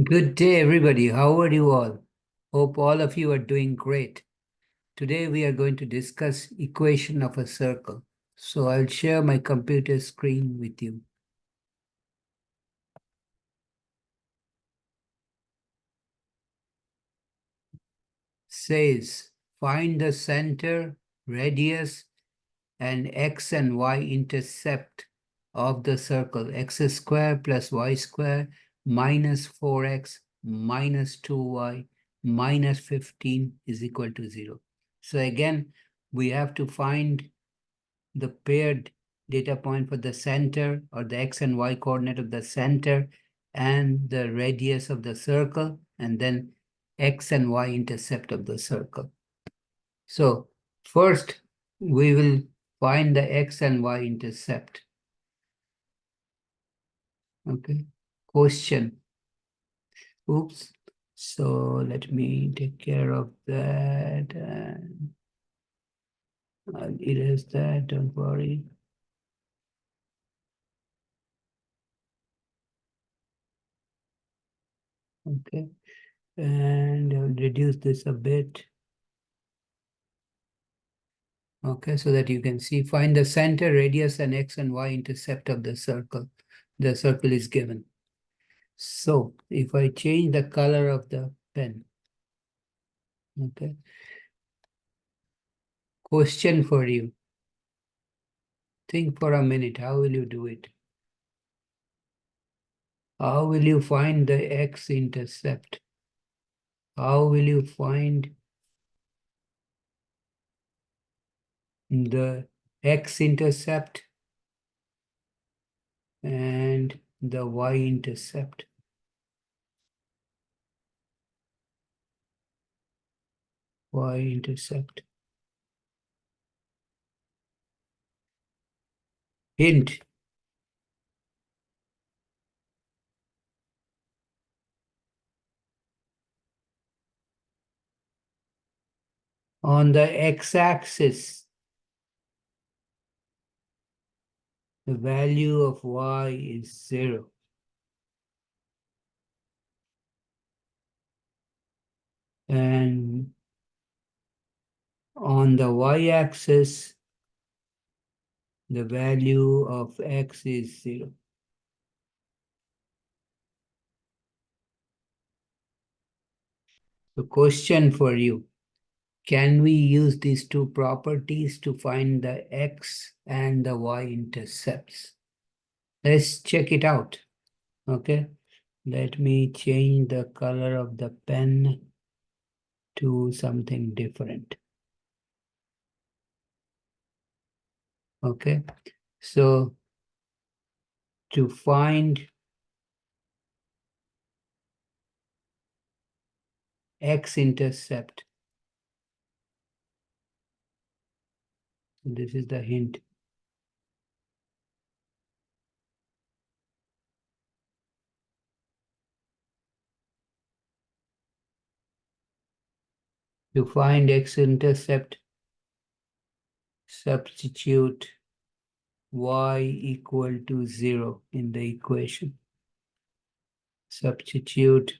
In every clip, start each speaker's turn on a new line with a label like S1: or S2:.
S1: Good day, everybody. How are you all? Hope all of you are doing great. Today we are going to discuss equation of a circle. So I'll share my computer screen with you. Says, find the center, radius, and x and y intercept of the circle x squared plus y squared minus 4x minus 2y minus 15 is equal to 0. So again, we have to find the paired data point for the center or the x and y coordinate of the center and the radius of the circle, and then x and y intercept of the circle. So first we will find the x and y intercept. Okay. Question. Oops. So let me take care of that. And I'll erase that. Don't worry. Okay. And I'll reduce this a bit. Okay, so that you can see, find the center, radius, and x and y intercept of the circle. The circle is given. So if I change the color of the pen, okay. Question for you. Think for a minute, how will you do it? How will you find the x-intercept? How will you find the x-intercept and the y-intercept? Y-intercept. Hint. On the x-axis, the value of y is 0. And on the y-axis, the value of x is 0. The question for you, can we use these two properties to find the x and the y-intercepts? Let's check it out. Okay, let me change the color of the pen to something different. Okay, so to find x-intercept, this is the hint. To find x-intercept, substitute y equal to 0 in the equation. Substitute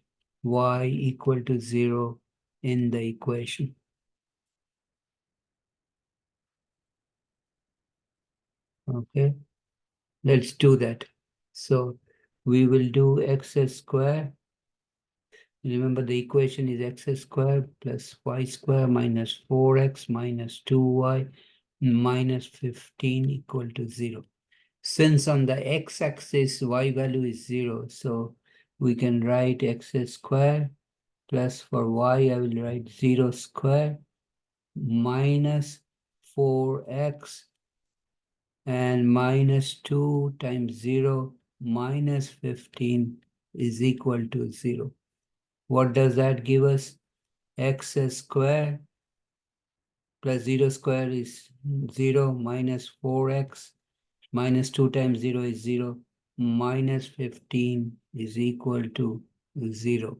S1: y equal to 0 in the equation. Okay, let's do that. So we will do x squared. Remember, the equation is x squared plus y squared minus 4x minus 2y minus 15 equal to 0. Since on the x-axis y value is 0, so we can write x squared plus for y I will write 0 squared minus 4x and minus 2 times 0 minus 15 is equal to 0. What does that give us? X squared plus 0 squared is 0 minus 4x minus 2 times 0 is 0 minus 15 is equal to 0.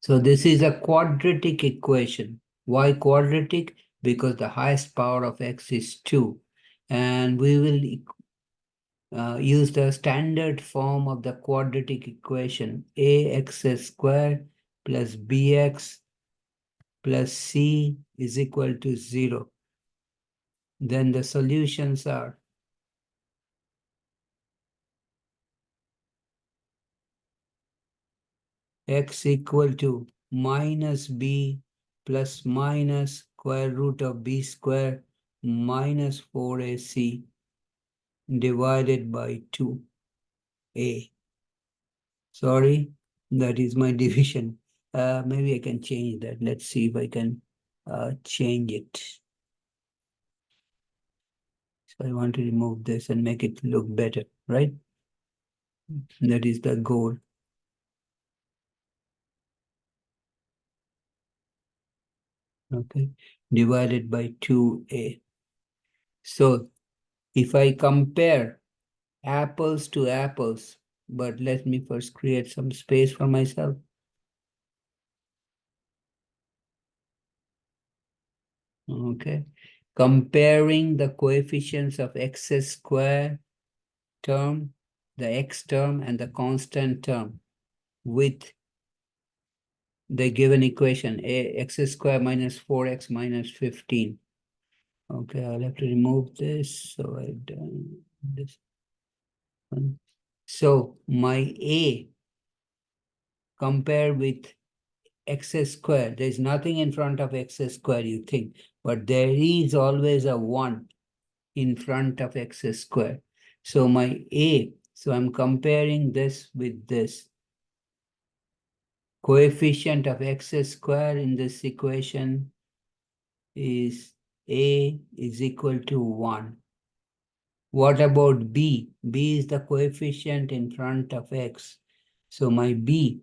S1: So this is a quadratic equation. Why quadratic? Because the highest power of x is 2. And we will use the standard form of the quadratic equation ax squared plus bx plus c is equal to 0. Then the solutions are x equal to minus b plus minus square root of b squared minus 4ac divided by 2a. Sorry, that is my division. Maybe I can change that. Let's see if I can change it. So I want to remove this and make it look better, right? That is the goal. Okay, divided by 2a. So if I compare apples to apples, but let me first create some space for myself. Okay, comparing the coefficients of x squared term, the x term, and the constant term with the given equation x squared minus 4x minus 15. Okay, I'll have to remove this. So I've done this one. So my a compared with x squared, there's nothing in front of x squared, you think, but there is always a 1 in front of x squared. So my a, so I'm comparing this with this. Coefficient of x squared in this equation is a is equal to 1. What about b? B is the coefficient in front of x. So my b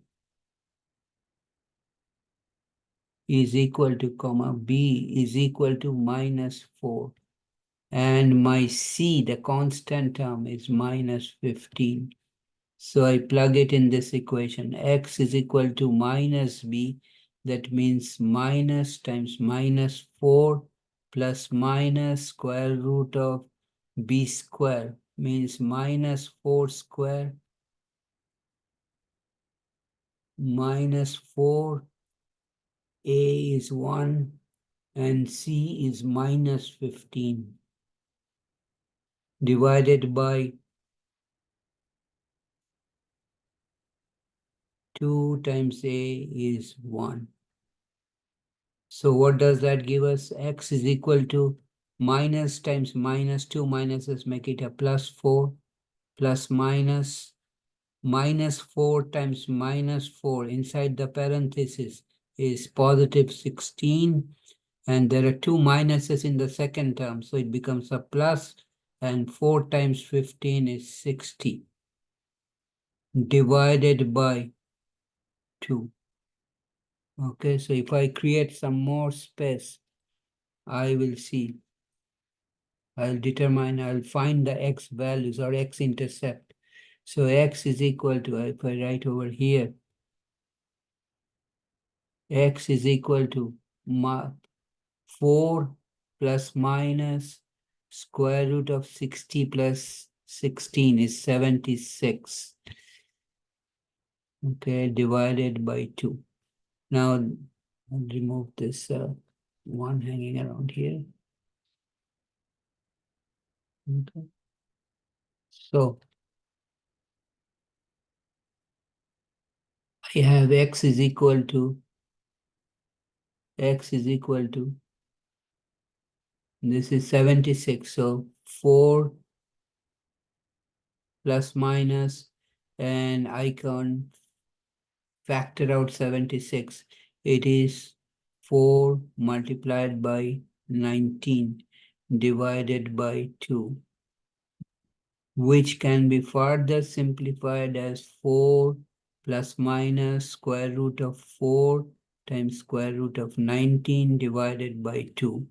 S1: is equal to comma b is equal to minus 4. And my c, the constant term, is minus 15. So I plug it in this equation. X is equal to minus b. That means minus times minus 4 plus minus square root of b square means minus 4 square minus 4. A is 1 and c is minus 15 divided by 2 times a is 1. So what does that give us? X is equal to minus times minus 2 minuses make it a plus 4 plus minus 4 times minus 4 inside the parenthesis is positive 16, and there are 2 minuses in the second term, so it becomes a plus, and 4 times 15 is 60 divided by 2. Okay, so if I create some more space, I will see. I'll find the x values or x-intercept. So x is equal to, if I write over here, x is equal to 4 plus minus square root of 60 plus 16 is 76. Okay, divided by 2. Now, I'll remove this one hanging around here. Okay. So, I have x is equal to, this is 76. So 4 plus minus, and I can factor out 76. It is 4 multiplied by 19 divided by 2, which can be further simplified as 4 plus minus square root of 4 times square root of 19 divided by 2,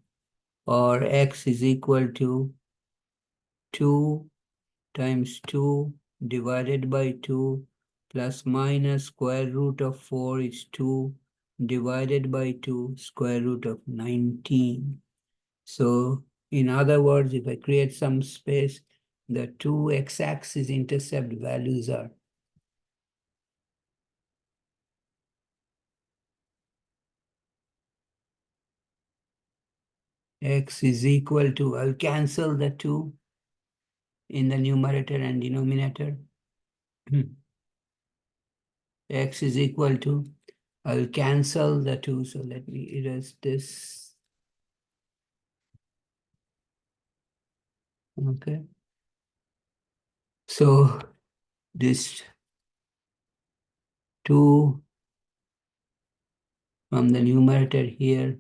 S1: or x is equal to 2 times 2 divided by 2 plus minus square root of 4 is 2 divided by 2 square root of 19. So in other words, if I create some space, the two x-axis intercept values are x is equal to, I'll cancel the 2 in the numerator and denominator. X is equal to, I'll cancel the 2, so let me erase this. Okay. So this 2 from the numerator here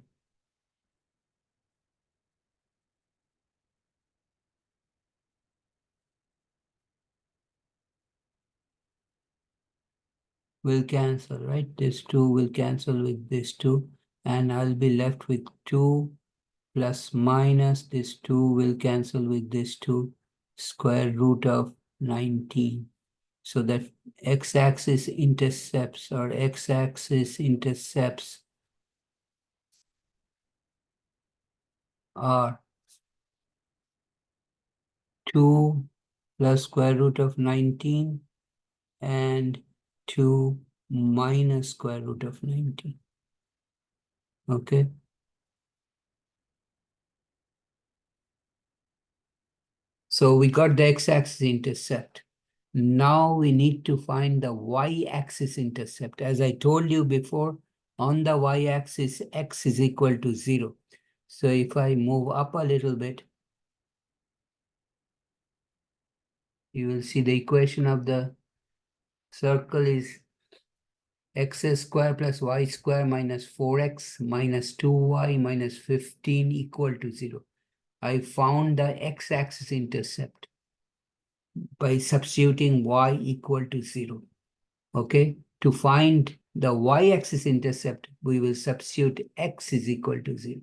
S1: will cancel, right? This 2 will cancel with this 2, and I'll be left with 2 plus minus this 2 will cancel with this 2, square root of 19. So that x-axis intercepts or x-axis intercepts are 2 plus square root of 19 and 2 minus square root of 19. Okay. So we got the x-axis intercept. Now we need to find the y-axis intercept. As I told you before, on the y-axis, x is equal to 0. So if I move up a little bit, you will see the equation of the circle is x square plus y square minus 4x minus 2y minus 15 equal to 0. I found the x-axis intercept by substituting y equal to 0. Okay, to find the y-axis intercept, we will substitute x is equal to 0.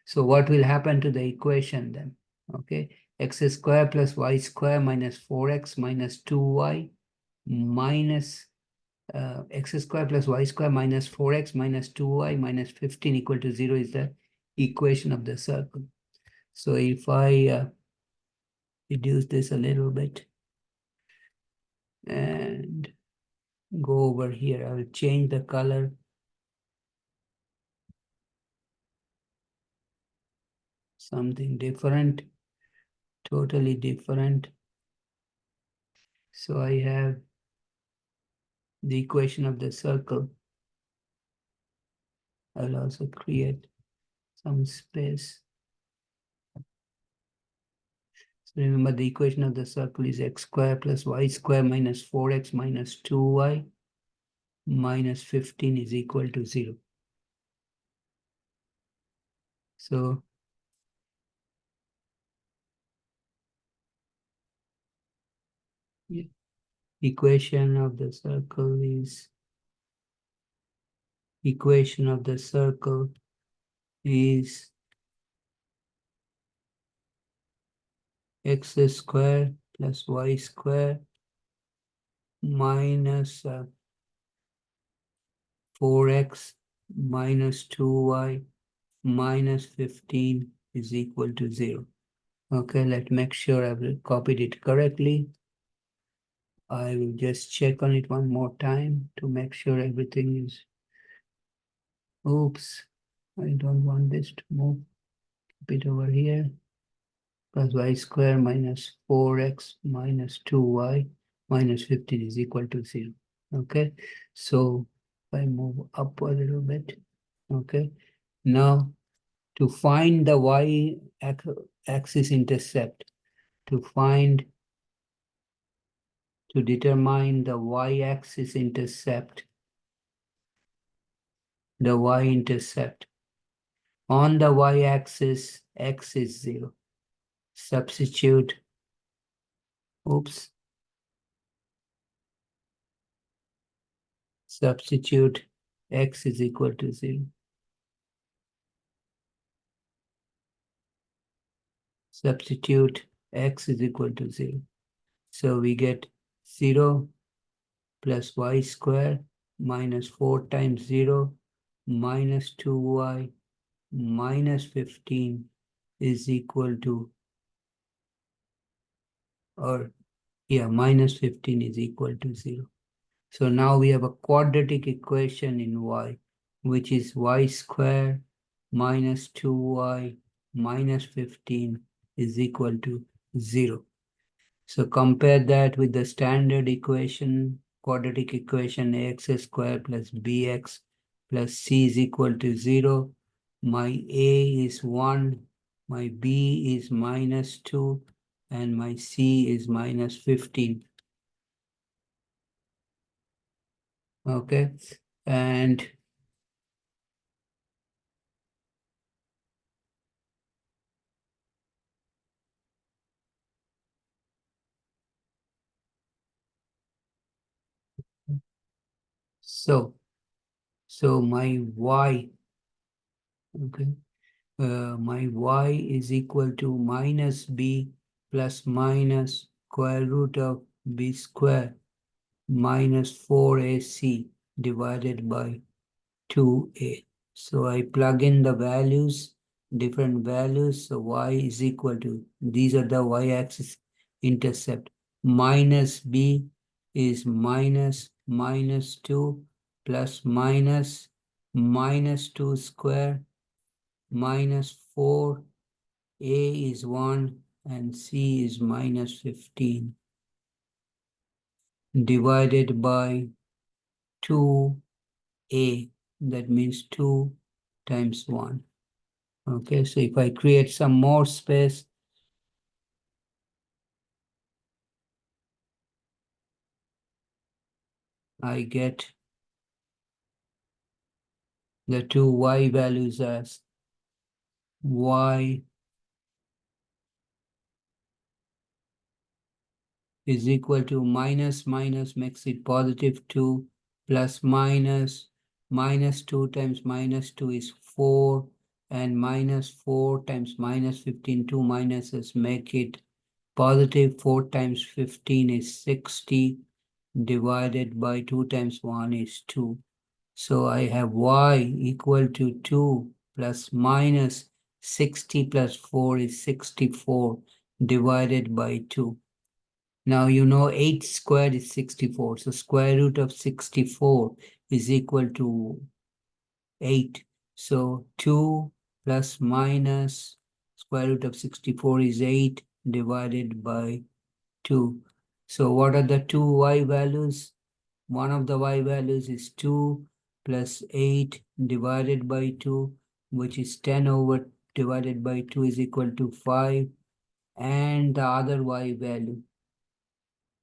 S1: So what will happen to the equation then? Okay, x square plus y square minus 4x minus 2y minus x square plus y square minus 4x minus 2y minus 15 equal to 0 is the equation of the circle. So if I reduce this a little bit and go over here, I will change the color. Something different, totally different. So I have the equation of the circle. I'll also create some space. So remember the equation of the circle is x square plus y square minus 4x minus 2y minus 15 is equal to 0. So yeah, equation of the circle is x square plus y square minus 4x minus 2y minus 15 is equal to 0. Okay, let's make sure I've copied it correctly. I will just check on it one more time to make sure everything is. Oops, I don't want this to move. Keep it over here. Plus y square minus 4x minus 2y minus 15 is equal to 0. Okay, so if I move up a little bit, okay, now to find the y-axis intercept, to determine the y-axis intercept, the y-intercept. On the y-axis, x is 0. Substitute, substitute x is equal to 0. Substitute x is equal to 0. So we get 0 plus y square minus 4 times 0 minus 2y minus 15 is equal to or yeah, minus 15 is equal to 0. So now we have a quadratic equation in y, which is y squared minus 2y minus 15 is equal to 0. So compare that with the standard equation, quadratic equation ax squared plus bx plus c is equal to 0. My a is 1, my b is minus 2, and my c is minus 15. Okay, and so my y, okay, my y is equal to minus b plus minus square root of b square minus 4ac divided by 2a. So I plug in the values, different values. So y is equal to, these are the y-axis intercept. Minus b is minus 2 plus minus 2 square minus 4, a is 1 and c is minus 15 divided by 2a, that means 2 times 1. Okay, so if I create some more space, I get the two y values as y is equal to minus makes it positive 2 plus minus 2 times minus 2 is 4, and minus 4 times minus 15, 2 minuses make it positive. 4 times 15 is 60 divided by 2 times 1 is 2. So I have y equal to 2 plus minus 60 plus 4 is 64 divided by 2. Now you know 8 squared is 64. So square root of 64 is equal to 8. So 2 plus minus square root of 64 is 8 divided by 2. So what are the two y values? One of the y values is 2 plus 8 divided by 2, which is 10 over divided by 2 is equal to 5. And the other y value,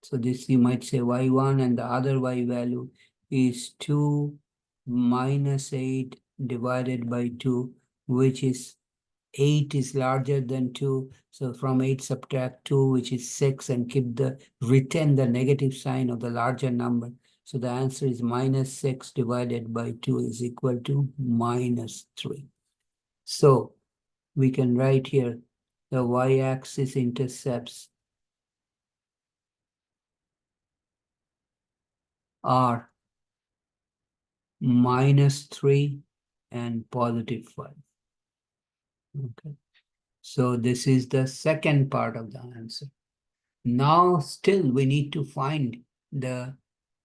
S1: so this you might say y1, and the other y value is 2 minus 8 divided by 2, which is 8 is larger than 2. So from 8 subtract 2, which is 6, and retain the negative sign of the larger number. So the answer is minus 6 divided by 2 is equal to minus 3. So we can write here the y-axis intercepts are minus 3 and positive 5. Okay. So this is the second part of the answer. Now still we need to find the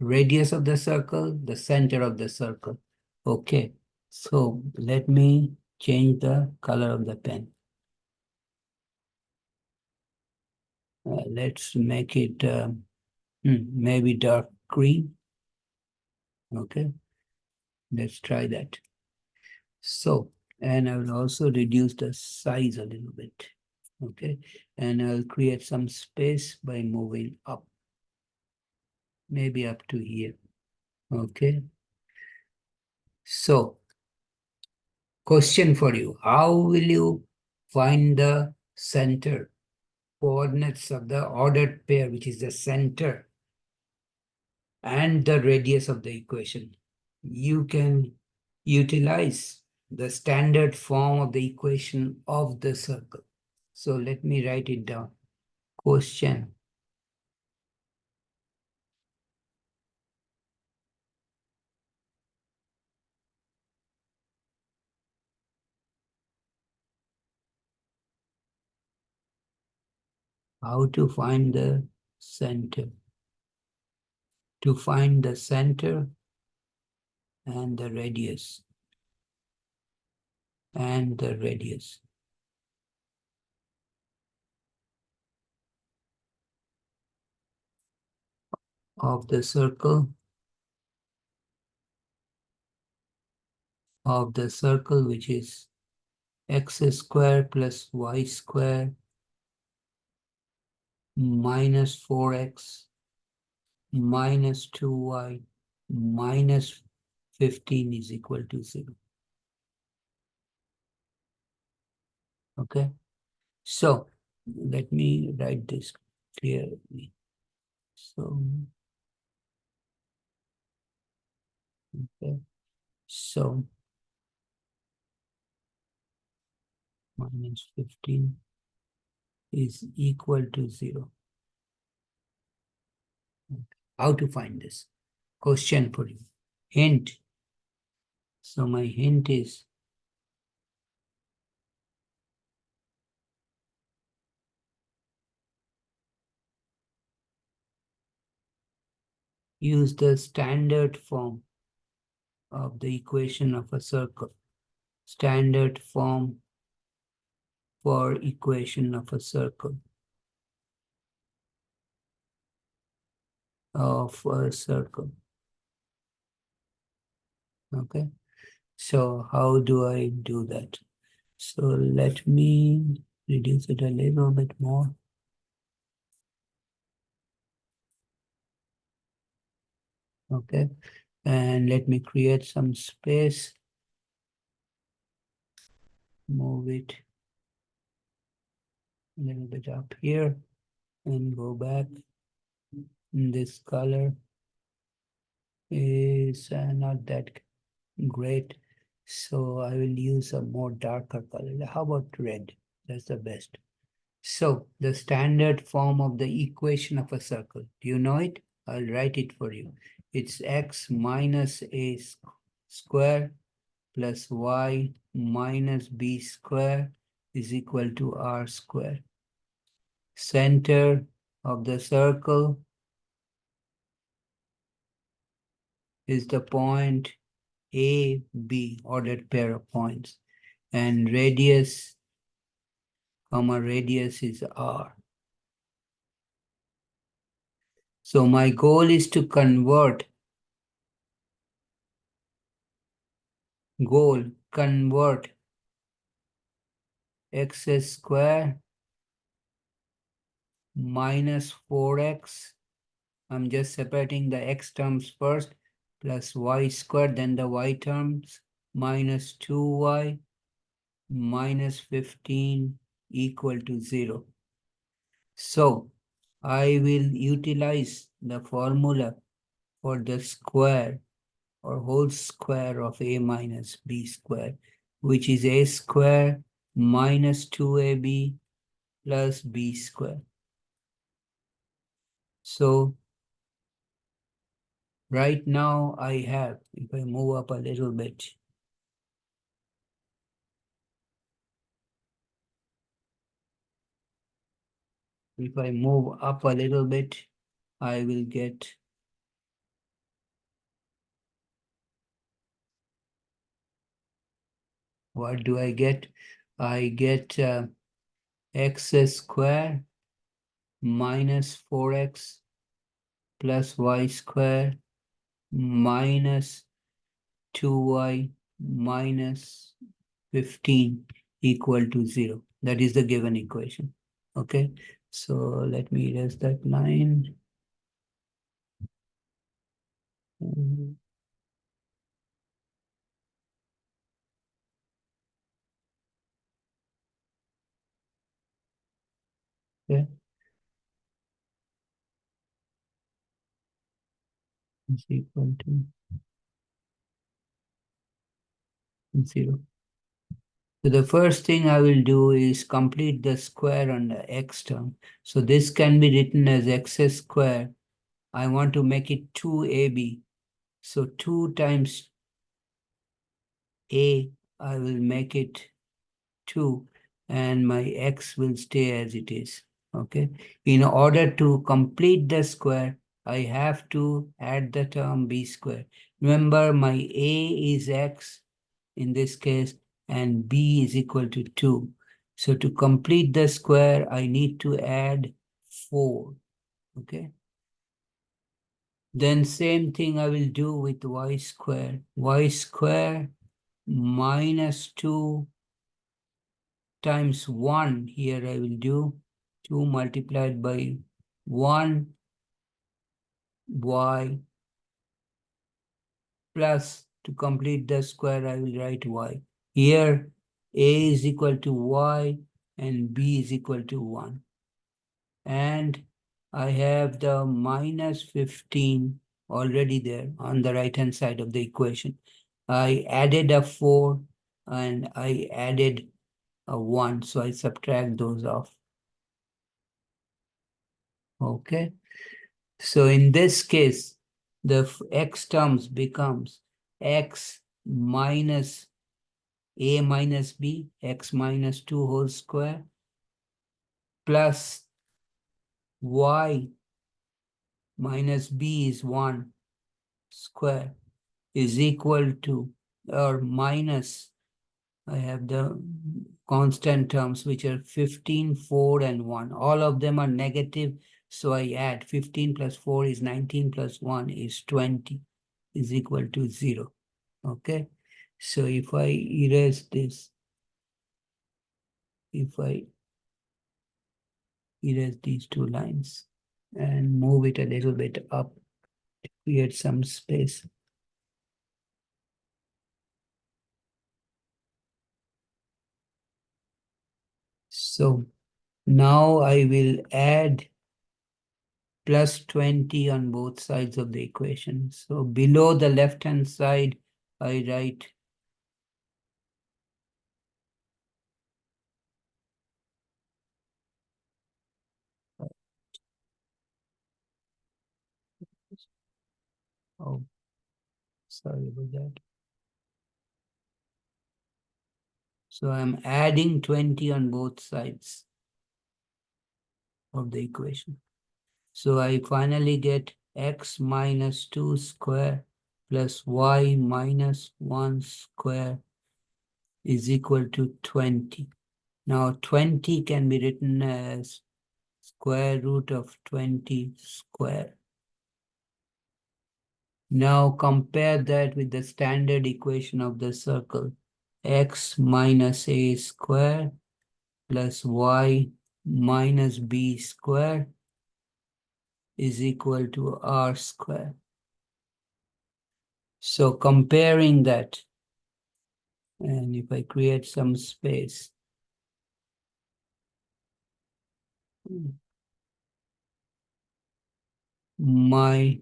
S1: radius of the circle, the center of the circle. Okay, so let me change the color of the pen. Let's make it maybe dark green. Okay, let's try that. So, and I will also reduce the size a little bit. Okay, and I'll create some space by moving up, maybe up to here. Okay, so question for you. How will you find the center coordinates of the ordered pair, which is the center, and the radius of the equation? You can utilize the standard form of the equation of the circle. So let me write it down. Question. How to find the center? To find the center and the radius. And the radius. Of the circle. Of the circle, which is x square plus y square minus 4x minus 2y minus 15 is equal to 0. Okay, so let me write this clearly. So, okay, so minus 15 is equal to 0. Okay. How to find this? Question for you. Hint. So my hint is use the standard form of the equation of a circle. Standard form for equation of a circle. Okay, so how do I do that? So let me reduce it a little bit more. Okay, and let me create some space. Move it a little bit up here and go back. This color is not that great, so I will use a more darker color. How about red? That's the best. So the standard form of the equation of a circle, do you know it? I'll write it for you. It's x minus a square plus y minus b square is equal to r square. Center of the circle is the point A, B, ordered pair of points. And radius, comma, radius is R. So my goal is to convert x square minus 4x. I'm just separating the x terms first, plus y squared, then the y terms, minus 2y minus 15 equal to 0. So I will utilize the formula for the square or whole square of a minus b square, which is a square minus 2ab plus b square. So right now I have, if I move up a little bit, I will get what do I get? I get x square minus 4x plus y square minus 2y minus 15 equal to 0. That is the given equation. Okay, so let me erase that line. Okay, is equal to 0. So the first thing I will do is complete the square on the x term. So this can be written as x square. I want to make it 2ab. So 2 times a, I will make it 2, and my x will stay as it is. Okay. In order to complete the square, I have to add the term b square. Remember, my a is x in this case, and b is equal to 2. So to complete the square, I need to add 4. Okay. Then same thing I will do with y square. Y square minus 2 times 1. Here I will do 2 multiplied by 1 y plus, to complete the square, I will write y. Here, a is equal to y and b is equal to 1. And I have the minus 15 already there on the right-hand side of the equation. I added a 4 and I added a 1, so I subtract those off. Okay. So in this case, the x terms becomes x minus a minus b, x minus 2 whole square, plus y minus b is 1 square is equal to, or minus, I have the constant terms which are 15, 4, and 1. All of them are negative, so I add 15 plus 4 is 19 plus 1 is 20 is equal to 0. Okay, so if I erase this, if I erase these two lines and move it a little bit up, create some space. So now I will add plus 20 on both sides of the equation. So below the left-hand side, I write oh, sorry about that. So I'm adding 20 on both sides of the equation. So I finally get x minus 2 square plus y minus 1 square is equal to 20. Now 20 can be written as square root of 20 square. Now compare that with the standard equation of the circle. X minus a square plus y minus b square is equal to r square. So comparing that, and if I create some space, my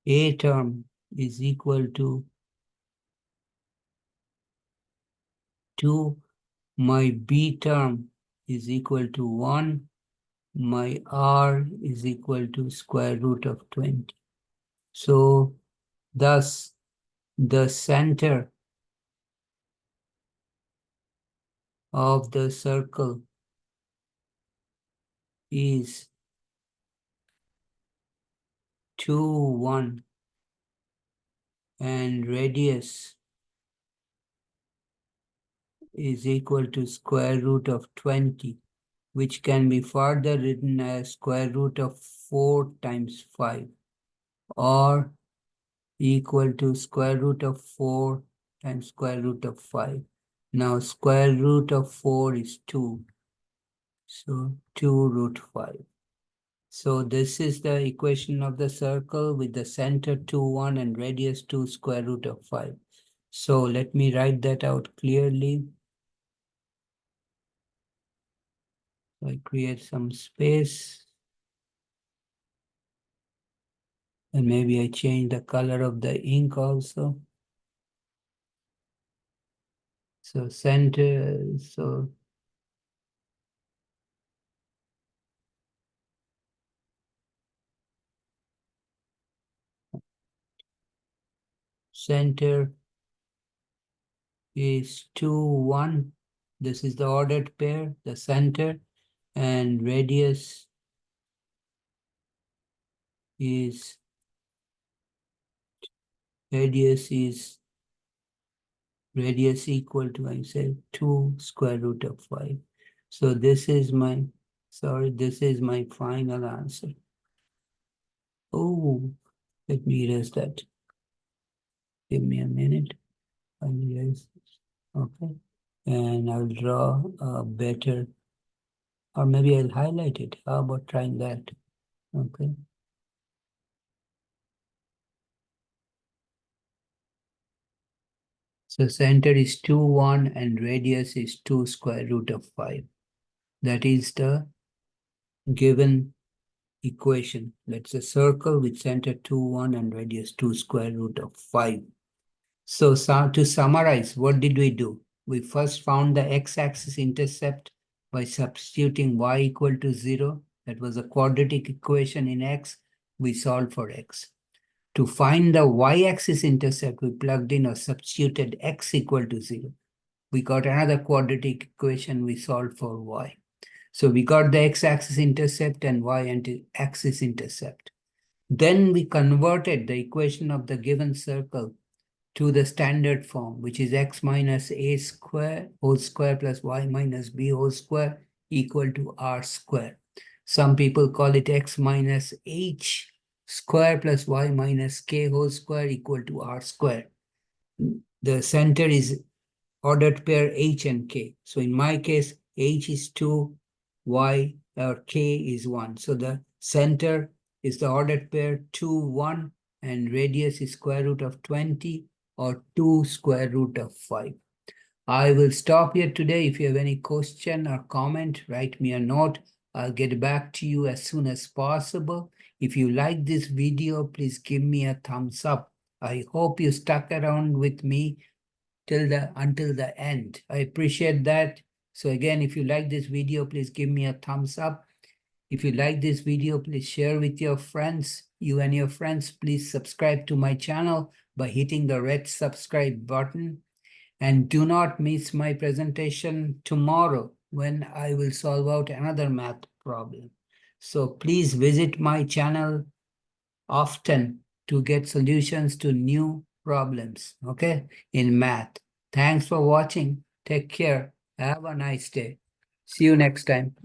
S1: a term is equal to 2, my b term is equal to 1, my r is equal to square root of 20. So thus the center of the circle is 2, 1, and radius is equal to square root of 20, which can be further written as square root of 4 times 5, or equal to square root of 4 times square root of 5. Now square root of 4 is 2, so 2 root 5. So this is the equation of the circle with the center 2, 1 and radius 2 square root of 5. So let me write that out clearly. I create some space. And maybe I change the color of the ink also. So center, so center is 2, 1, This is the ordered pair, the center, and radius is radius equal to, I said, 2 square root of 5. So this is my, this is my final answer. Oh, let me erase that. Give me a minute. I'll erase this. Okay. And I'll draw a better, or maybe I'll highlight it. How about trying that? Okay. So center is 2, 1, and radius is 2 square root of 5. That is the given equation. That's a circle with center 2, 1, and radius 2 square root of 5. So to summarize, what did we do? We first found the x-axis intercept by substituting y equal to 0. That was a quadratic equation in x. We solved for x. To find the y-axis intercept, we plugged in or substituted x equal to 0. We got another quadratic equation, we solved for y. So we got the x-axis intercept and y-axis intercept. Then we converted the equation of the given circle to the standard form, which is x minus a square whole square plus y minus b whole square equal to r square. Some people call it x minus h square plus y minus k whole square equal to r square. The center is ordered pair h and k. So in my case, h is 2, y or k is 1. So the center is the ordered pair 2, 1, and radius is square root of 20 or 2 square root of 5. I will stop here today. If you have any question or comment, write me a note. I'll get back to you as soon as possible. If you like this video, please give me a thumbs up. I hope you stuck around with me until the end. I appreciate that. So again, if you like this video, please give me a thumbs up. If you like this video, please share with your friends. You and your friends, please subscribe to my channel by hitting the red subscribe button. And do not miss my presentation tomorrow when I will solve out another math problem. So please visit my channel often to get solutions to new problems, okay, in math. Thanks for watching. Take care. Have a nice day. See you next time.